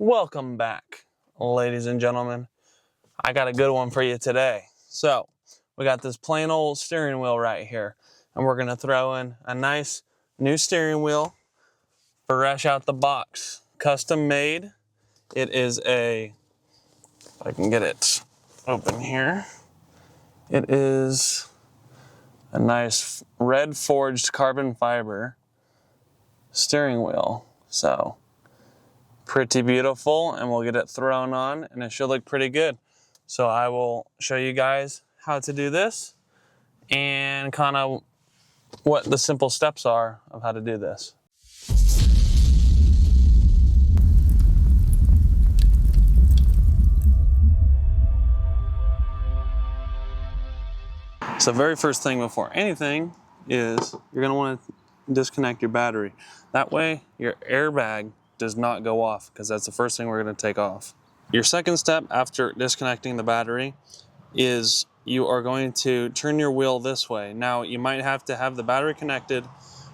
Welcome back, ladies and gentlemen. I got a good one for you today. So, we got this plain old steering wheel right here, and we're gonna throw in a nice new steering wheel, fresh out the box, custom made. It is if I can get it open here. It is a nice red forged carbon fiber steering wheel. So, pretty beautiful, and we'll get it thrown on and it should look pretty good. So I will show you guys how to do this and kind of what the simple steps are of how to do this. So very first thing before anything is you're going to want to disconnect your battery. That way your airbag does not go off, because that's the first thing we're going to take off. Your second step after disconnecting the battery is you are going to turn your wheel this way. Now you might have to have the battery connected,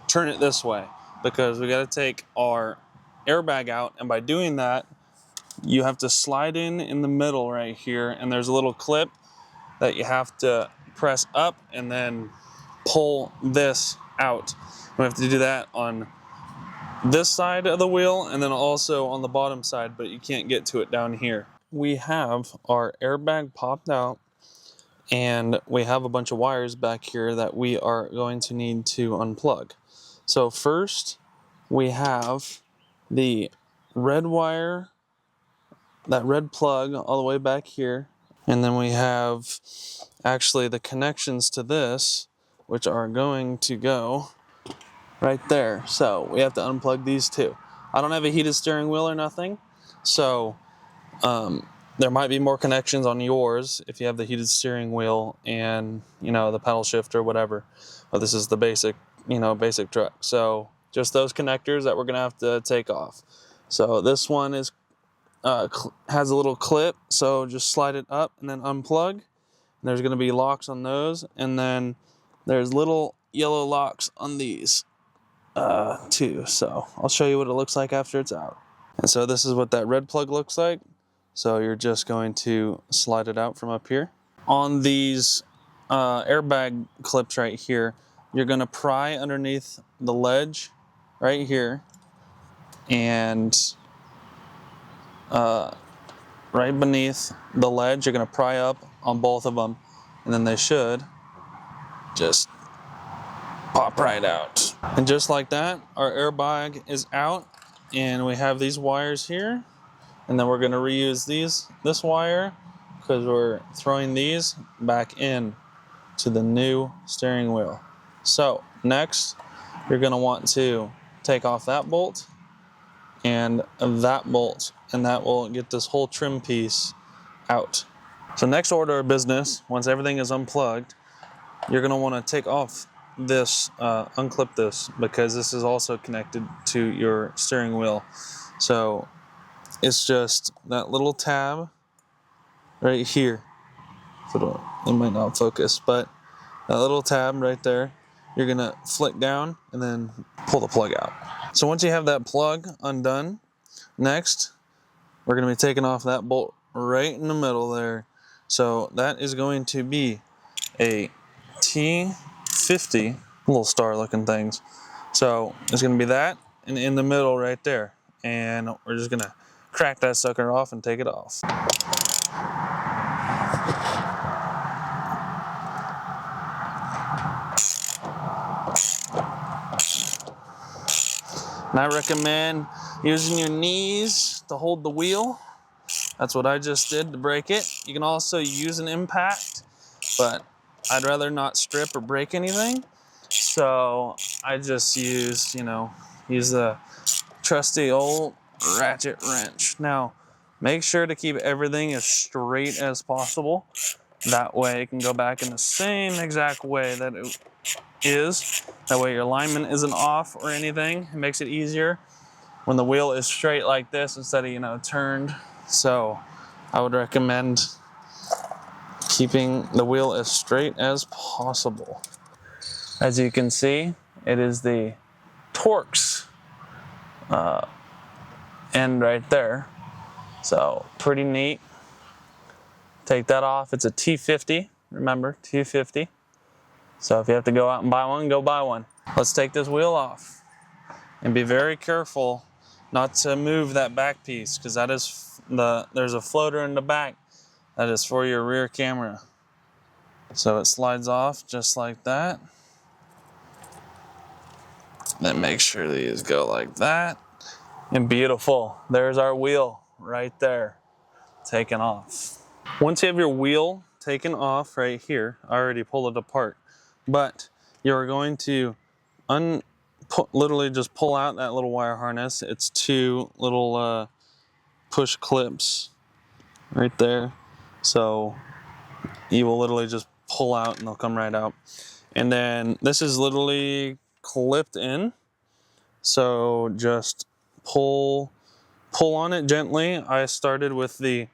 turn it this way, because we got to take our airbag out, and by doing that you have to slide in the middle right here, and there's a little clip that you have to press up and then pull this out. We have to do that on this side of the wheel and then also on the bottom side, but you can't get to it down here. We have our airbag popped out, and we have a bunch of wires back here that we are going to need to unplug. So first we have the red wire, that red plug all the way back here, and then we have actually the connections to this, which are going to go right there. So we have to unplug these two. I don't have a heated steering wheel or nothing, so there might be more connections on yours if you have the heated steering wheel and the pedal shift or whatever. But this is the basic basic truck. So just those connectors that we're gonna have to take off. So this one is has a little clip, so just slide it up and then unplug. And there's gonna be locks on those, and then there's little yellow locks on these too. So I'll show you what it looks like after it's out. And so this is what that red plug looks like. So you're just going to slide it out from up here. On these airbag clips right here, you're going to pry underneath the ledge right here, and right beneath the ledge you're going to pry up on both of them, and then they should just pop right out. And just like that, our airbag is out, and we have these wires here, and then we're going to reuse this wire because we're throwing these back in to the new steering wheel. So next you're going to want to take off that bolt and that bolt, and that will get this whole trim piece out. So next order of business, once everything is unplugged, you're going to want to take off this, unclip this, because this is also connected to your steering wheel. So it's just that little tab right here. It might not focus, but that little tab right there, you're gonna flick down and then pull the plug out. So once you have that plug undone, next we're gonna be taking off that bolt right in the middle there. So that is going to be a T50, little star looking things. So it's gonna be that, and in the middle right there. And we're just gonna crack that sucker off and take it off. And I recommend using your knees to hold the wheel. That's what I just did to break it. You can also use an impact, but I'd rather not strip or break anything. So I just use the trusty old ratchet wrench. Now, make sure to keep everything as straight as possible. That way it can go back in the same exact way that it is. That way your alignment isn't off or anything. It makes it easier when the wheel is straight like this instead of turned. So I would recommend keeping the wheel as straight as possible. As you can see, it is the Torx end right there. So pretty neat. Take that off. It's a T50, remember, T50. So if you have to go out and buy one, go buy one. Let's take this wheel off and be very careful not to move that back piece, because that is there's a floater in the back that is for your rear camera. So it slides off just like that. Then make sure these go like that. And beautiful, there's our wheel right there, taken off. Once you have your wheel taken off right here, I already pulled it apart, but you're going to literally just pull out that little wire harness. It's two little push clips right there. So you will literally just pull out and they'll come right out. And then this is literally clipped in. So just pull on it gently. I started with the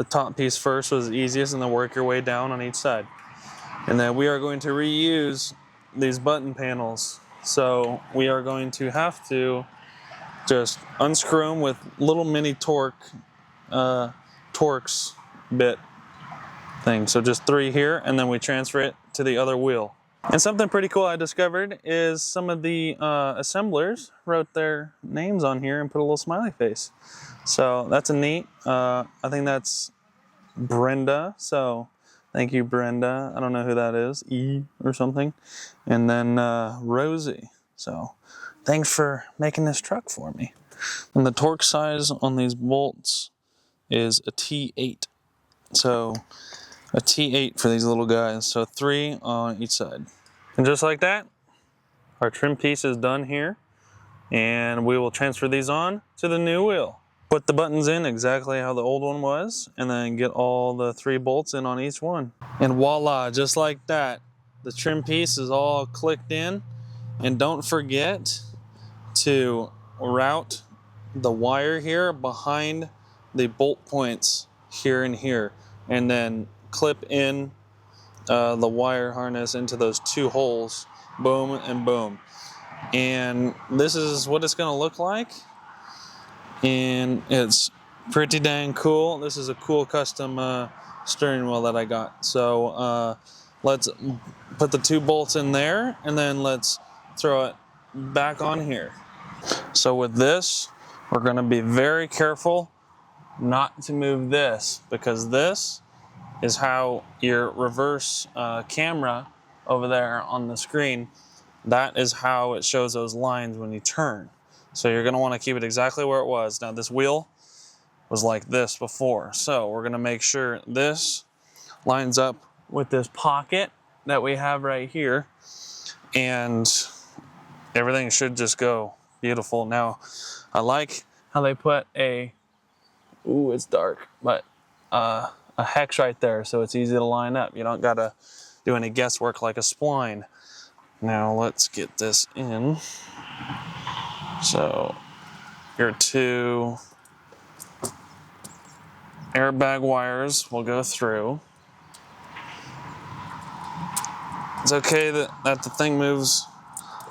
top piece first, was the easiest, and then work your way down on each side. And then we are going to reuse these button panels. So we are going to have to just unscrew them with little mini Torx bit thing. So just 3 here, and then we transfer it to the other wheel. And something pretty cool I discovered is some of the assemblers wrote their names on here and put a little smiley face. So that's a neat. I think that's Brenda. So thank you, Brenda. I don't know who that is, E or something. And then Rosie. So thanks for making this truck for me. And the torque size on these bolts is a T8. So a T8 for these little guys. So 3 on each side. And just like that, our trim piece is done here. And we will transfer these on to the new wheel. Put the buttons in exactly how the old one was, and then get all the 3 bolts in on each one. And voila, just like that, the trim piece is all clicked in. And don't forget to route the wire here behind the bolt points here and here, and then clip in the wire harness into those 2 holes, boom and boom. And this is what it's going to look like. And it's pretty dang cool. This is a cool custom steering wheel that I got. So let's put the 2 bolts in there, and then let's throw it back on here. So with this, we're going to be very careful not to move this, because this is how your reverse camera over there on the screen, that is how it shows those lines when you turn. So you're going to want to keep it exactly where it was. Now this wheel was like this before, so we're going to make sure this lines up with this pocket that we have right here, and everything should just go beautiful. Now I like how they put a, ooh, it's dark, but a hex right there, so it's easy to line up. You don't got to do any guesswork like a spline. Now let's get this in. So your 2 airbag wires will go through. It's okay that the thing moves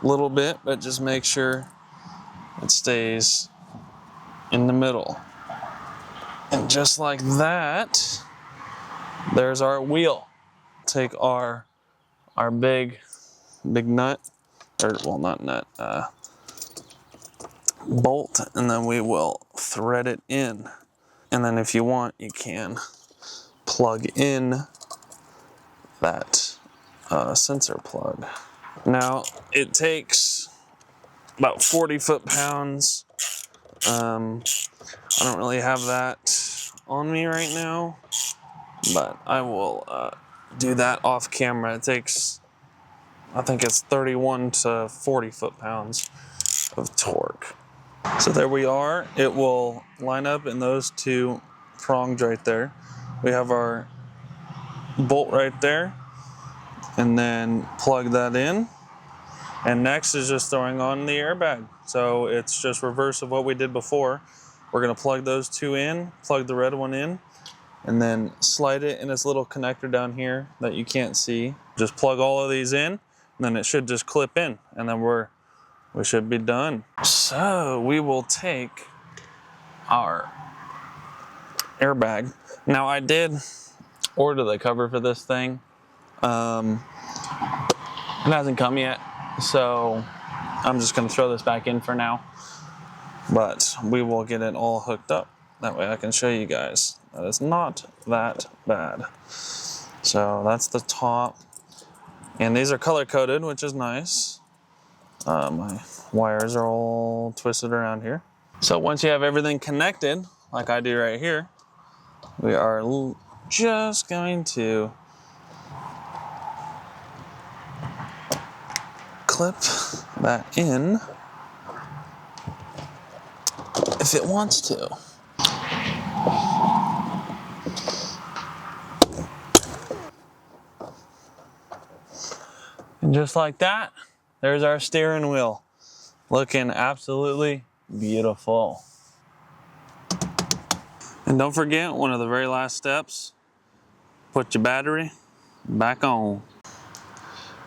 a little bit, but just make sure it stays in the middle. And just like that, there's our wheel. Take our big nut, or well, not nut, bolt, and then we will thread it in. And then if you want, you can plug in that sensor plug. Now it takes about 40 foot-pounds. I don't really have that on me right now, but I will do that off camera. It takes, I think it's 31 to 40 foot-pounds of torque. So there we are. It will line up in those 2 prongs right there. We have our bolt right there, and then plug that in. And next is just throwing on the airbag. So it's just reverse of what we did before. We're going to plug those 2 in, plug the red one in, and then slide it in this little connector down here that you can't see. Just plug all of these in, and then it should just clip in, and then we should be done. So we will take our airbag. Now I did order the cover for this thing. It hasn't come yet, so I'm just gonna throw this back in for now. But we will get it all hooked up. That way I can show you guys that it's not that bad. So that's the top. And these are color coded, which is nice. My wires are all twisted around here. So once you have everything connected, like I do right here, we are just going to clip that in if it wants to. And just like that, there's our steering wheel. Looking absolutely beautiful. And don't forget, one of the very last steps, put your battery back on.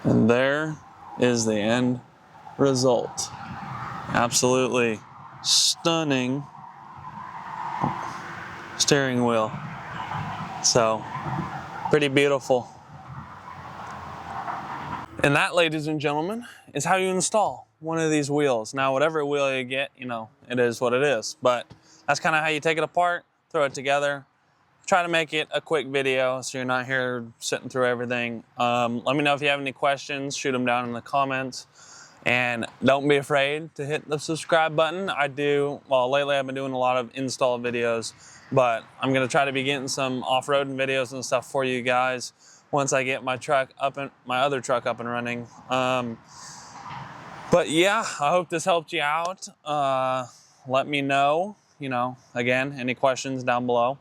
And there is the end result. Absolutely stunning steering wheel. So, pretty beautiful. And that, ladies and gentlemen, is how you install one of these wheels. Now, whatever wheel you get, you know, it is what it is. But that's kind of how you take it apart, throw it together. Try to make it a quick video so you're not here sitting through everything. Let me know if you have any questions, shoot them down in the comments. And don't be afraid to hit the subscribe button. Well, lately I've been doing a lot of install videos, but I'm gonna try to be getting some off-roading videos and stuff for you guys once I get my other truck up and running. But yeah, I hope this helped you out. Let me know, again, any questions down below.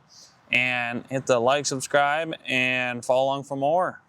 And hit the like, subscribe, and follow along for more.